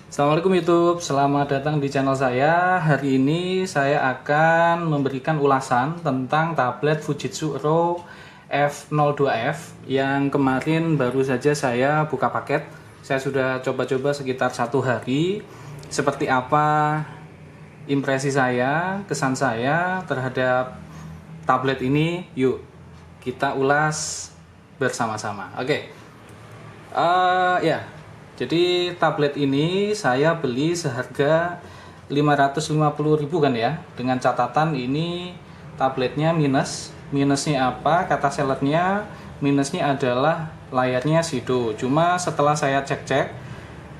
Assalamualaikum YouTube, selamat datang di channel saya. Hari ini saya akan memberikan ulasan tentang tablet Fujitsu Ro F02F yang kemarin baru saja saya buka paket. Saya sudah coba-coba sekitar 1 hari. Seperti apa impresi saya, kesan saya terhadap tablet ini? Yuk kita ulas bersama-sama. Ya. Jadi tablet ini saya beli seharga 550.000 kan ya. Dengan catatan ini tabletnya minus. Minusnya apa? Kata sellernya minusnya adalah layarnya Shido. Cuma setelah saya cek-cek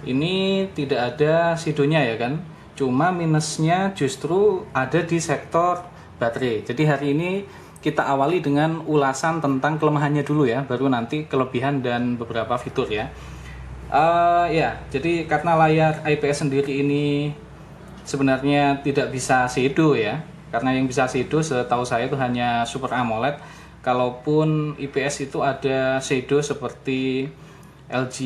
ini tidak ada Shidonya ya kan. Cuma minusnya justru ada di sektor baterai. Jadi hari ini kita awali dengan ulasan tentang kelemahannya dulu ya, baru nanti kelebihan dan beberapa fitur ya. Jadi karena layar IPS sendiri ini sebenarnya tidak bisa shadow ya, karena yang bisa shadow setahu saya itu hanya Super AMOLED. Kalaupun IPS itu ada shadow seperti LG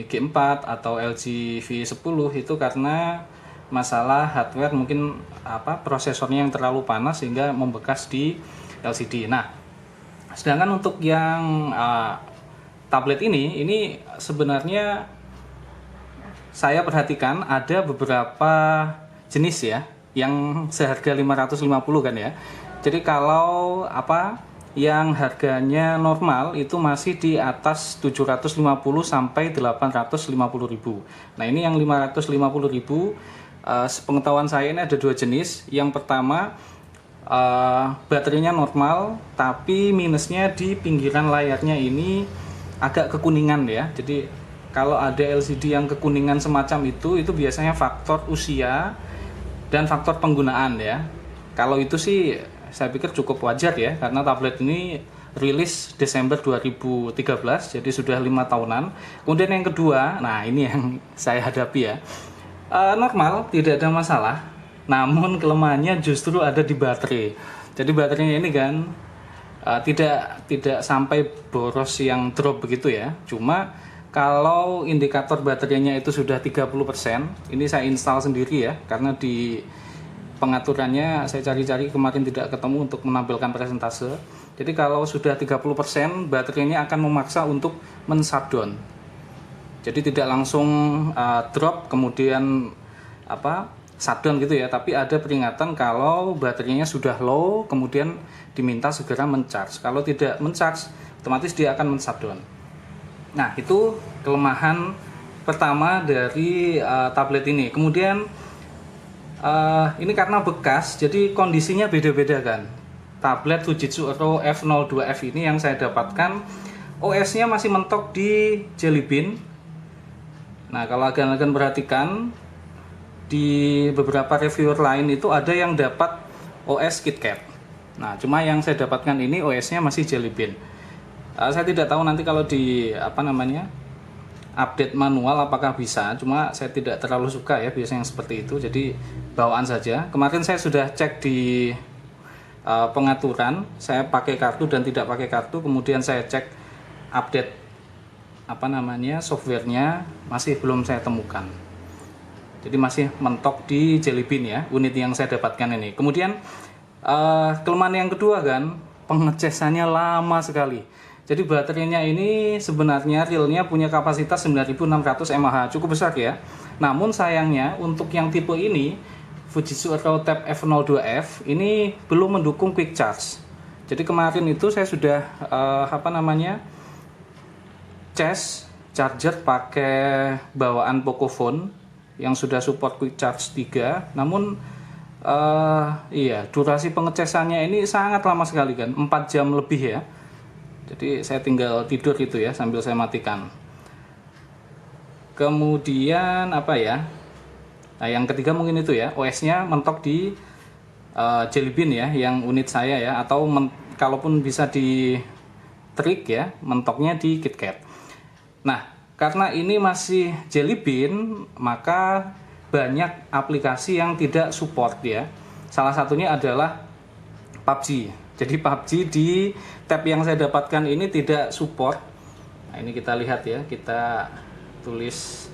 G4 atau LG V10 itu karena masalah hardware, mungkin prosesornya yang terlalu panas sehingga membekas di LCD. Nah, sedangkan untuk yang tablet ini sebenarnya saya perhatikan ada beberapa jenis ya yang seharga 550 kan ya. Jadi kalau yang harganya normal itu masih di atas 750 sampai 850.000. Nah, ini yang 550.000, sepengetahuan saya ini ada 2 jenis. Yang pertama baterainya normal tapi minusnya di pinggiran layarnya ini agak kekuningan ya. Jadi kalau ada LCD yang kekuningan semacam itu biasanya faktor usia dan faktor penggunaan ya. Kalau itu sih saya pikir cukup wajar ya, karena tablet ini rilis Desember 2013, jadi sudah 5 tahunan. Kemudian yang kedua, nah ini yang saya hadapi ya. Normal, tidak ada masalah. Namun kelemahannya justru ada di baterai. Jadi baterainya ini kan tidak sampai boros yang drop begitu ya. Cuma kalau indikator baterainya itu sudah 30%, ini saya install sendiri ya, karena di pengaturannya saya cari-cari kemarin tidak ketemu untuk menampilkan persentase. Jadi kalau sudah 30%, baterainya akan memaksa untuk men-shutdown. Jadi tidak langsung drop kemudian shutdown gitu ya, tapi ada peringatan kalau baterainya sudah low, kemudian diminta segera men-charge. Kalau tidak men-charge, otomatis dia akan men-shutdown. Nah, itu kelemahan pertama dari tablet ini. Kemudian ini karena bekas, jadi kondisinya beda-beda kan. Tablet Fujitsu Ro F02F ini yang saya dapatkan, OS-nya masih mentok di Jelly Bean. Nah, kalau agan-agan perhatikan di beberapa reviewer lain itu ada yang dapat OS KitKat. Nah, cuma yang saya dapatkan ini OS-nya masih Jelly Bean. Saya tidak tahu nanti kalau di update manual apakah bisa, cuma saya tidak terlalu suka ya biasanya yang seperti itu, jadi bawaan saja. Kemarin saya sudah cek di pengaturan, saya pakai kartu dan tidak pakai kartu, kemudian saya cek update softwarenya, masih belum saya temukan. Jadi masih mentok di Jelly Bean ya, unit yang saya dapatkan ini. Kemudian kelemahan yang kedua kan, pengecasannya lama sekali. Jadi baterainya ini sebenarnya realnya punya kapasitas 9600 mAh, cukup besar ya. Namun sayangnya untuk yang tipe ini, Fujitsu Ro Tab F02F ini belum mendukung quick charge. Jadi kemarin itu saya sudah cas charger pakai bawaan Pocophone yang sudah support quick charge 3. Namun durasi pengecasannya ini sangat lama sekali kan, 4 jam lebih ya. Jadi saya tinggal tidur gitu ya sambil saya matikan. Kemudian Nah, yang ketiga mungkin itu ya, OS-nya mentok di Jelly Bean ya, yang unit saya ya, atau kalaupun bisa di trik ya, mentoknya di KitKat. Nah, karena ini masih Jelly Bean, maka banyak aplikasi yang tidak support ya. Salah satunya adalah PUBG. Jadi PUBG di tab yang saya dapatkan ini tidak support. Nah, ini kita lihat ya, kita tulis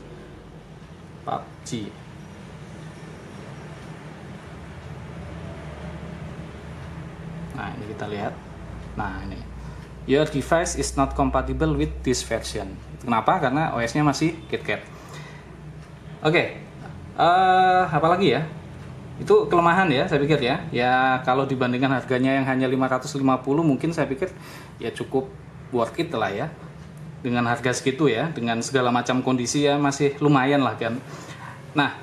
PUBG. Nah, ini kita lihat. Nah, ini your device is not compatible with this version. Kenapa? Karena OS-nya masih KitKat. Oke, apa lagi ya? Itu kelemahan ya, saya pikir ya. Ya kalau dibandingkan harganya yang hanya 550, mungkin saya pikir ya cukup worth it lah ya. Dengan harga segitu ya, dengan segala macam kondisi ya masih lumayan lah kan. Nah,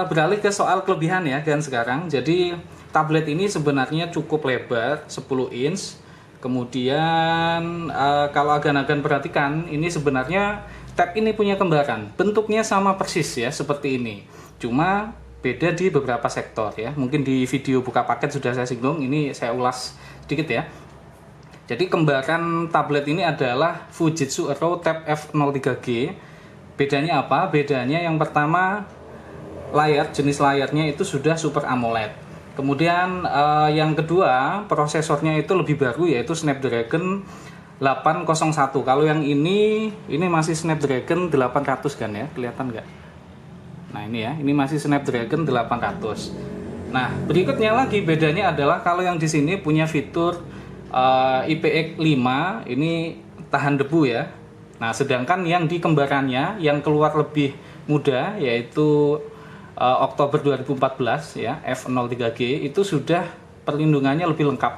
beralih ke soal kelebihan ya kan sekarang. Jadi tablet ini sebenarnya cukup lebar, 10 inch. Kemudian kalau agan-agan perhatikan, ini sebenarnya tab ini punya kembaran. Bentuknya sama persis ya, seperti ini. Cuma beda di beberapa sektor ya. Mungkin di video buka paket sudah saya singgung, ini saya ulas sedikit ya. Jadi kembaran tablet ini adalah Fujitsu Aero Tab F03G. Bedanya apa? Bedanya yang pertama, layar, jenis layarnya itu sudah Super AMOLED. Kemudian yang kedua, prosesornya itu lebih baru, yaitu Snapdragon 801. Kalau yang ini masih Snapdragon 800 kan ya, kelihatan nggak? Nah ini ya, ini masih Snapdragon 800. Nah berikutnya lagi bedanya adalah kalau yang di sini punya fitur IPX5, ini tahan debu ya. Nah sedangkan yang di kembarannya yang keluar lebih muda, yaitu Oktober 2014 ya, F03G, itu sudah perlindungannya lebih lengkap.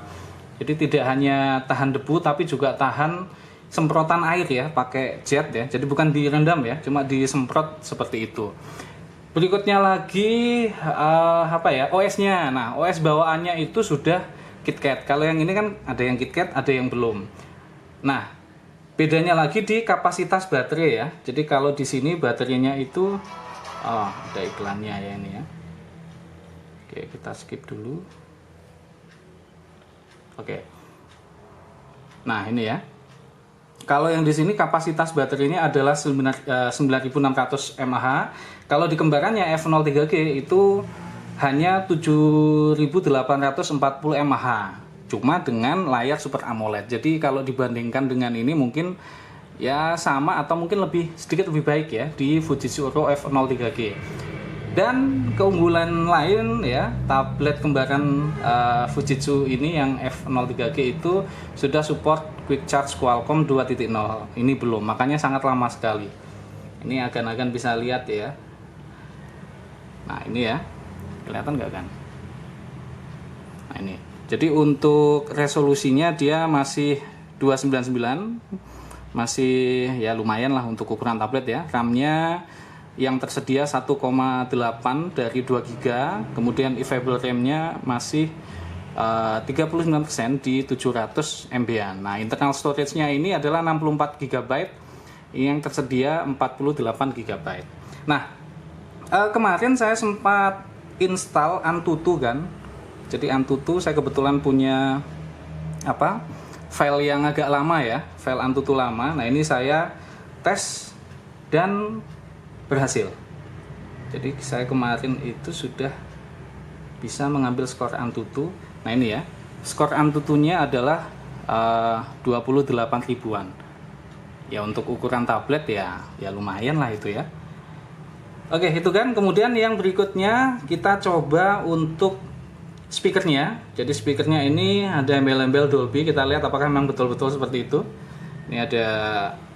Jadi tidak hanya tahan debu tapi juga tahan semprotan air ya, pakai jet ya. Jadi bukan direndam ya, cuma disemprot seperti itu. Berikutnya lagi apa ya, OS-nya. Nah, OS bawaannya itu sudah KitKat. Kalau yang ini kan ada yang KitKat, ada yang belum. Nah, bedanya lagi di kapasitas baterai ya. Jadi kalau di sini baterainya itu ada iklannya ya ini ya. Oke, kita skip dulu. Oke. Nah, ini ya. Kalau yang di sini kapasitas baterainya adalah 9600 mAh. Kalau di kembarannya F03G itu hanya 7840 mAh. Cuma dengan layar Super AMOLED. Jadi kalau dibandingkan dengan ini mungkin ya sama atau mungkin sedikit lebih baik ya di Fujitsu Aero F03G. Dan keunggulan lain ya, tablet kembaran Fujitsu ini yang F03G itu sudah support Quick Charge Qualcomm 2.0. Ini belum, makanya sangat lama sekali. Ini agan-agan bisa lihat ya. Nah ini ya, kelihatan nggak kan? Nah ini. Jadi untuk resolusinya dia masih 299, masih ya lumayan lah untuk ukuran tablet ya. RAM-nya yang tersedia 1,8 dari 2 GB, kemudian available RAM-nya masih 39% di 700 MB-an. Nah, internal storage-nya ini adalah 64 GB yang tersedia 48 GB. Nah, kemarin saya sempat install Antutu kan. Jadi Antutu saya kebetulan punya file yang agak lama ya, file Antutu lama. Nah, ini saya tes dan berhasil. Jadi saya kemarin itu sudah bisa mengambil skor Antutu. Nah ini ya, skor Antutunya adalah 28 ribuan. Ya untuk ukuran tablet ya lumayan lah itu ya. Oke itu kan. Kemudian yang berikutnya kita coba untuk speakernya. Jadi speakernya ini ada embel-embel Dolby. Kita lihat apakah memang betul-betul seperti itu. Ini ada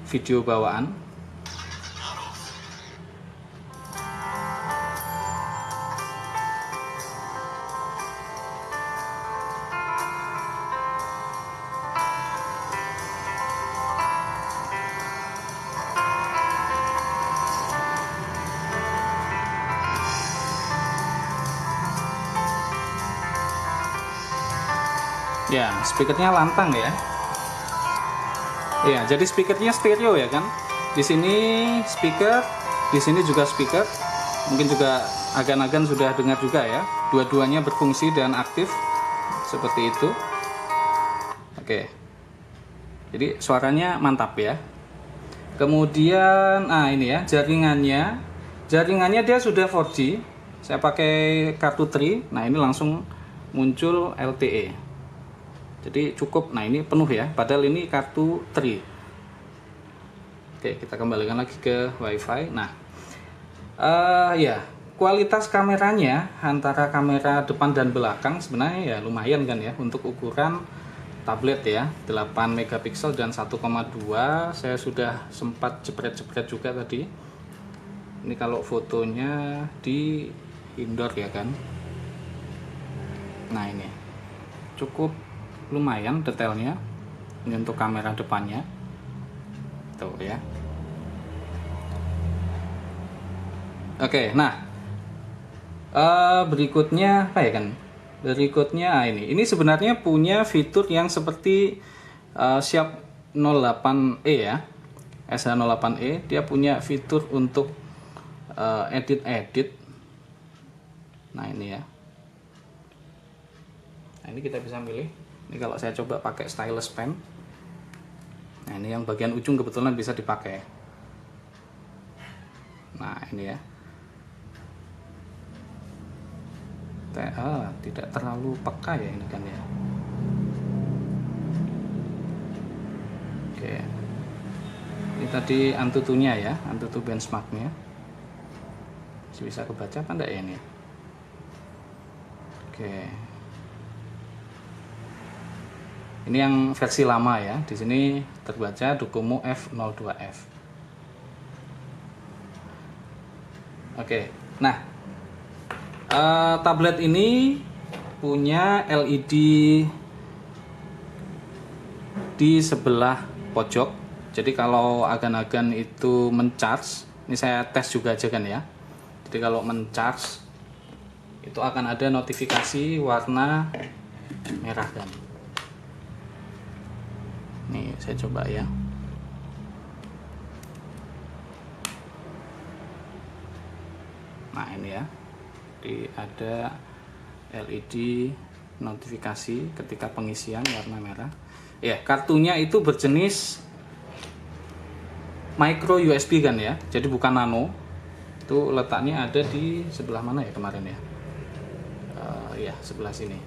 video bawaan. Ya, speakernya lantang ya. Ya, jadi speakernya stereo ya kan. Di sini speaker, di sini juga speaker. Mungkin juga agan-agan sudah dengar juga ya. Dua-duanya berfungsi dan aktif seperti itu. Oke. Jadi suaranya mantap ya. Kemudian, ini ya jaringannya. Jaringannya dia sudah 4G. Saya pakai kartu Tri. Nah, ini langsung muncul LTE. Jadi cukup, nah ini penuh ya, padahal ini kartu Tri. Oke, kita kembalikan lagi ke WiFi. Nah, Ya, kualitas kameranya antara kamera depan dan belakang sebenarnya ya lumayan kan ya untuk ukuran tablet ya, 8 megapiksel dan 1,2. Saya sudah sempat jepret-jepret juga tadi. Ini kalau fotonya di indoor ya kan. Nah, ini cukup lumayan detailnya. Ini untuk kamera depannya. Tuh ya. Oke, nah berikutnya apa ya kan? Berikutnya ini sebenarnya punya fitur yang seperti Sharp 08E ya, SH08E. Dia punya fitur untuk edit. Nah ini ya. Nah ini kita bisa milih. Ini kalau saya coba pakai stylus pen. Nah ini yang bagian ujung kebetulan bisa dipakai. Nah ini ya. Tidak terlalu peka ya ini kan ya. Oke, ini tadi Antutunya ya, Antutu benchmarknya. Masih bisa kebaca apa enggak ya ini? Oke, ini yang versi lama ya. Di sini terbaca Docomo F02F. Oke, nah tablet ini punya LED di sebelah pojok. Jadi kalau agan-agan itu mencharge, ini saya tes juga aja kan ya. Jadi kalau mencharge itu akan ada notifikasi warna merah kan. Nih saya coba ya. Nah ini ya. Ada LED notifikasi ketika pengisian warna merah. Ya, kartunya itu berjenis micro USB kan ya. Jadi bukan nano. Itu letaknya ada di sebelah mana ya kemarin ya? Ya, sebelah sini.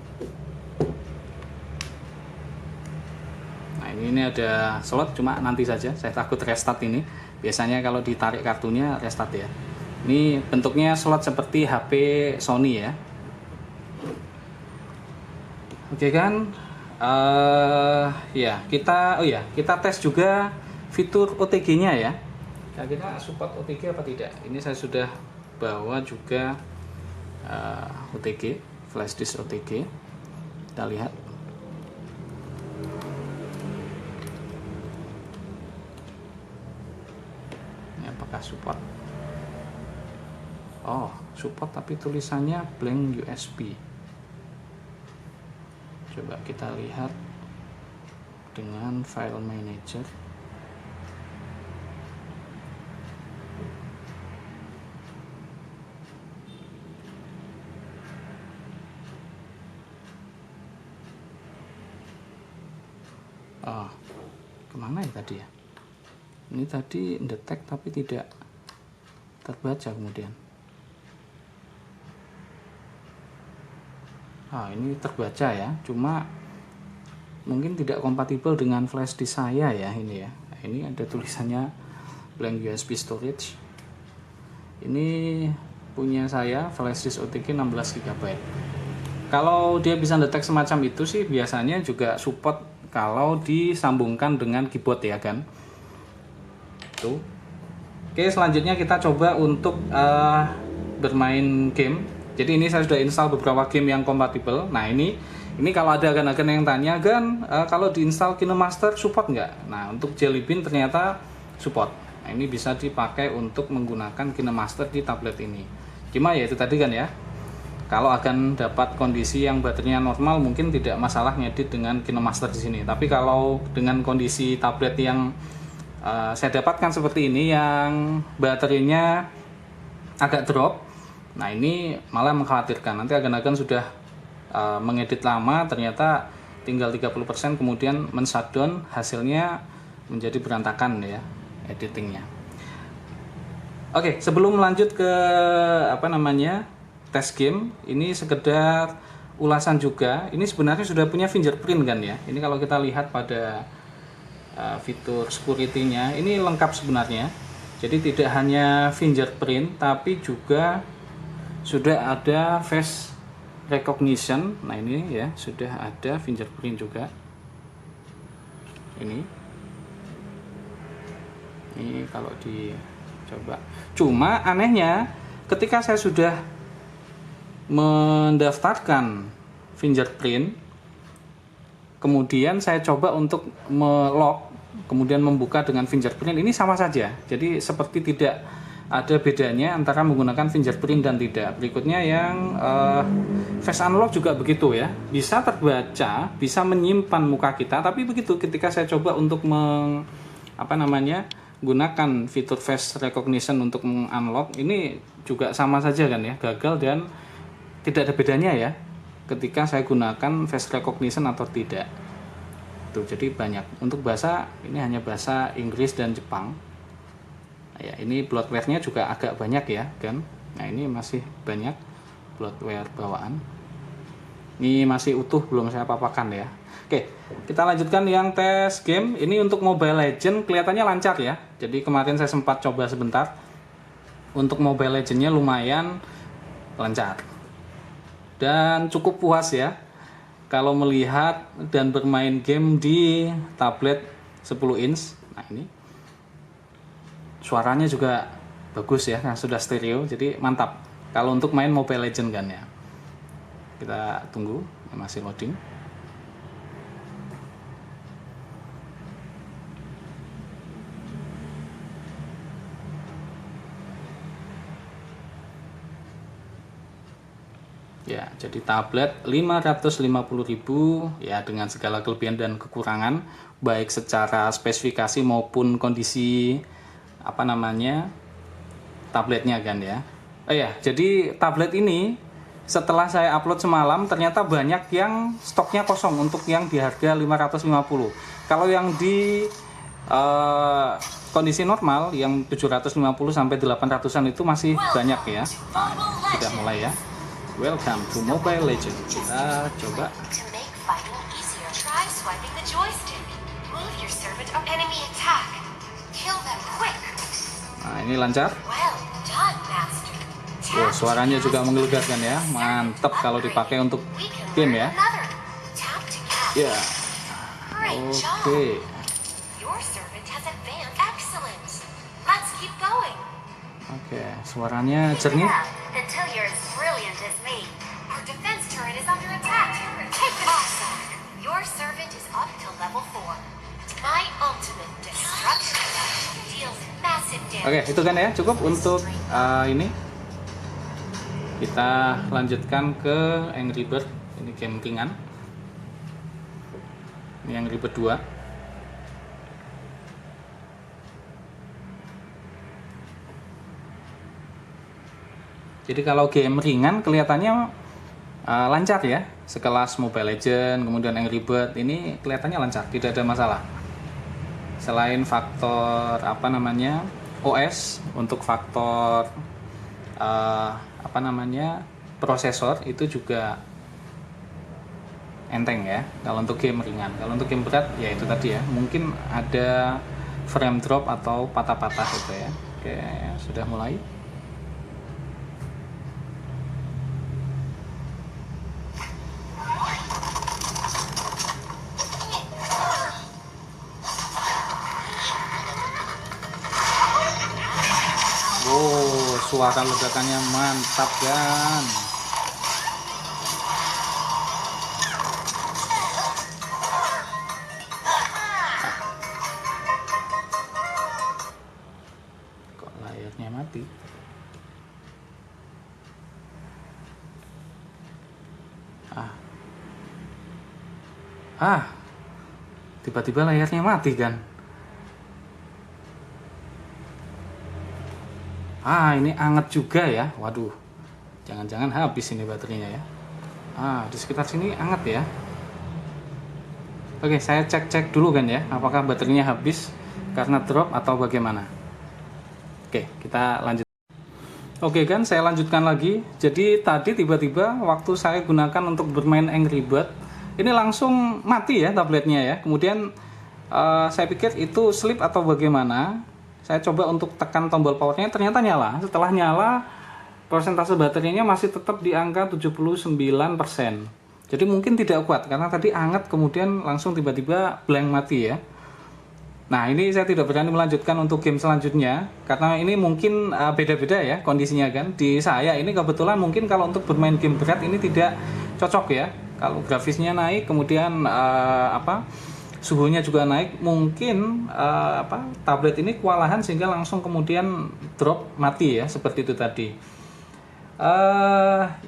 Nah, ini ada slot, cuma nanti saja. Saya takut restart ini. Biasanya kalau ditarik kartunya restart ya. Ini bentuknya slot seperti HP Sony ya. Oke kan? Ya kita tes juga fitur OTG-nya ya. Kira-kira support OTG apa tidak? Ini saya sudah bawa juga OTG, flash disk OTG. Kita lihat. Ini apakah support? Oh, support tapi tulisannya blank USB. Coba kita lihat dengan file manager. Oh, kemana ya tadi ya? Ini tadi detect tapi tidak terbaca kemudian. Ini terbaca ya, cuma mungkin tidak kompatibel dengan flash disk saya ya ini ya. Ini ada tulisannya blank USB storage. Ini punya saya flash disk OTG 16 GB. Kalau dia bisa detek semacam itu sih biasanya juga support kalau disambungkan dengan keyboard ya kan. Tuh. Oke, selanjutnya kita coba untuk bermain game. Jadi ini saya sudah install beberapa game yang kompatibel. Nah ini kalau ada agan-agan yang tanya kan kalau diinstal KineMaster support nggak? Nah untuk Jelly Bean ternyata support. Nah, ini bisa dipakai untuk menggunakan KineMaster di tablet ini. Cuma ya itu tadi kan ya. Kalau akan dapat kondisi yang baterainya normal mungkin tidak masalah ngedit dengan KineMaster di sini. Tapi kalau dengan kondisi tablet yang saya dapatkan seperti ini yang baterainya agak drop. Nah ini malah mengkhawatirkan, nanti agan-agan sudah mengedit lama ternyata tinggal 30% kemudian men-shutdown, hasilnya menjadi berantakan ya editingnya. Oke, sebelum lanjut ke tes game, ini sekedar ulasan juga. Ini sebenarnya sudah punya fingerprint kan ya. Ini kalau kita lihat pada fitur security-nya ini lengkap sebenarnya. Jadi tidak hanya fingerprint, tapi juga sudah ada face recognition. Nah ini ya, sudah ada fingerprint juga. Ini kalau dicoba. Cuma anehnya, ketika saya sudah mendaftarkan fingerprint, kemudian saya coba untuk melock, kemudian membuka dengan fingerprint, ini sama saja. Jadi seperti tidak ada bedanya antara menggunakan fingerprint dan tidak. Berikutnya yang face unlock juga begitu ya, bisa terbaca, bisa menyimpan muka kita, tapi begitu ketika saya coba untuk gunakan fitur face recognition untuk unlock, ini juga sama saja kan ya, gagal dan tidak ada bedanya ya ketika saya gunakan face recognition atau tidak. Tuh, jadi banyak. Untuk bahasa ini hanya bahasa Inggris dan Jepang. Ya, ini bloatware-nya juga agak banyak ya kan. Nah, ini masih banyak bloatware bawaan. Ini masih utuh, belum saya papakan ya. Oke, kita lanjutkan yang tes game. Ini untuk Mobile Legends kelihatannya lancar ya. Jadi kemarin saya sempat coba sebentar. Untuk Mobile Legends-nya lumayan lancar. Dan cukup puas ya kalau melihat dan bermain game di tablet 10 inch. Nah, ini suaranya juga bagus ya, nah, sudah stereo, jadi mantap kalau untuk main Mobile Legends kan ya. Kita tunggu, masih loading. Ya, jadi tablet 550.000 ya, dengan segala kelebihan dan kekurangan baik secara spesifikasi maupun kondisi tabletnya kan ya. Jadi tablet ini setelah saya upload semalam ternyata banyak yang stoknya kosong untuk yang di harga 550. Kalau yang di kondisi normal yang 750 sampai 800-an itu masih banyak ya. Nah, sudah mulai ya. Welcome to Mobile Legends. Kita coba. Nah, ini lancar. Oh, suaranya juga menggelegarkan ya. Mantap kalau dipakai untuk game ya. Ya. Oke. Oke, suaranya jernih. Oke, itu kan ya, cukup untuk ini. Kita lanjutkan ke Angry Bird. Ini game ringan. Ini Angry Bird 2. Jadi kalau game ringan kelihatannya lancar ya, sekelas Mobile Legends, kemudian Angry Bird, ini kelihatannya lancar, tidak ada masalah. Selain faktor OS, untuk faktor prosesor itu juga enteng ya kalau untuk game ringan. Kalau untuk game berat ya itu tadi ya, mungkin ada frame drop atau patah-patah gitu ya. Oke, sudah mulai. Suara ledakannya mantap kan. Kok layarnya mati? Tiba-tiba layarnya mati kan. Ini anget juga ya. Waduh, jangan-jangan habis ini baterainya ya. Di sekitar sini anget ya. Oke, saya cek dulu kan ya, apakah baterainya habis karena drop atau bagaimana. Oke, kita lanjut. Oke kan, saya lanjutkan lagi. Jadi tadi tiba-tiba waktu saya gunakan untuk bermain Angry Bird, ini langsung mati ya tabletnya ya. Kemudian saya pikir itu slip atau bagaimana. Saya coba untuk tekan tombol powernya, ternyata nyala. Setelah nyala, persentase baterainya masih tetap di angka 79%. Jadi mungkin tidak kuat karena tadi hangat kemudian langsung tiba-tiba blank mati ya. Nah, ini saya tidak berani melanjutkan untuk game selanjutnya karena ini mungkin beda-beda ya kondisinya kan. Di saya ini kebetulan mungkin kalau untuk bermain game berat ini tidak cocok ya. Kalau grafisnya naik kemudian suhunya juga naik, mungkin tablet ini kewalahan sehingga langsung kemudian drop mati ya, seperti itu tadi.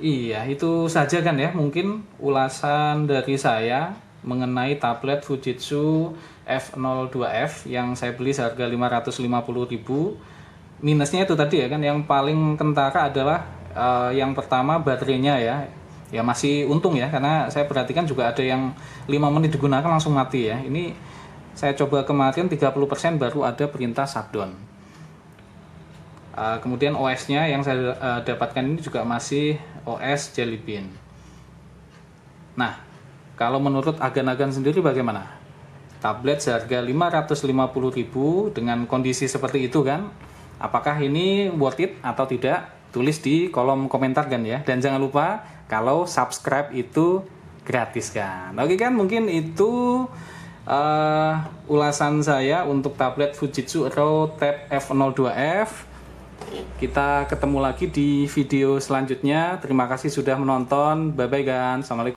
Iya, itu saja kan ya mungkin ulasan dari saya mengenai tablet Fujitsu F02F yang saya beli seharga 550.000. Minusnya itu tadi ya kan, yang paling kentara adalah yang pertama baterainya ya masih untung ya, karena saya perhatikan juga ada yang 5 menit digunakan langsung mati ya. Ini saya coba kemarin 30% baru ada perintah shutdown. Kemudian OS-nya yang saya dapatkan ini juga masih OS Jelly Bean. Nah, kalau menurut agan-agan sendiri bagaimana? Tablet seharga 550.000 dengan kondisi seperti itu kan, apakah ini worth it atau tidak? Tulis di kolom komentar kan ya. Dan jangan lupa kalau subscribe itu gratis kan. Oke kan, mungkin itu ulasan saya untuk tablet Fujitsu atau Tab F02F. Kita ketemu lagi di video selanjutnya. Terima kasih sudah menonton. Bye bye kan. Assalamualaikum.